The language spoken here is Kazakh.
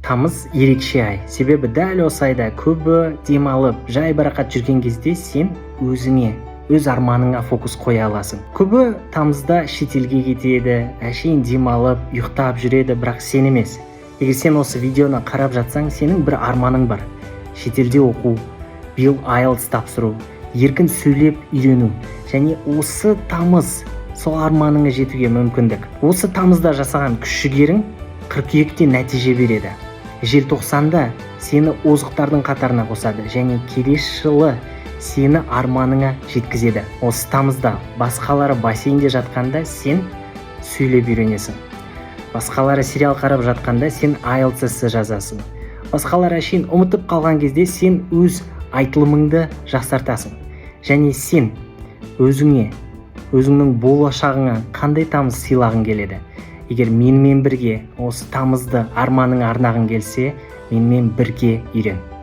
тамыз ерекше ай. Себебі дәл осы айда көбі демалып, жай барақат жүрген кезде сен өзіңе, өз арманыңа фокус қоя аласың. Көбі тамызда шетелге кетеді, әшейін демалып, ұйықтап жүреді, бірақ сен емес. Егер сен осы видеоны қарап жатсаң, сенің бір арманың бар. Шетелде оқу, биыл IELTS тапсыру, еркін сөйлеп үйрену. Және осы тамыз сол арманыңа жетуге мүмкіндік. Осы тамызда жасаған күш-жігерің қыркүйекте нәтиже береді. Желтоқсанда сені озықтардың қатарына қосады және келесі жылы сені арманыңа жеткізеді. Осы тамызда басқалары бассейнде жатқанда сен сөйлеп үйренесің. Басқалары сериал қарап жатқанда сен IELTS жазасың. Басқалары әшейін ұмытып қалған кезде сен өз айтылымыңды жақсартасың. Және сен өзіңе, өзіңнің болашағыңа қандай тамыз сыйлағың келеді? Егер менімен бірге осы тамызды арманыңа арнағың келсе, менімен бірге үйрен.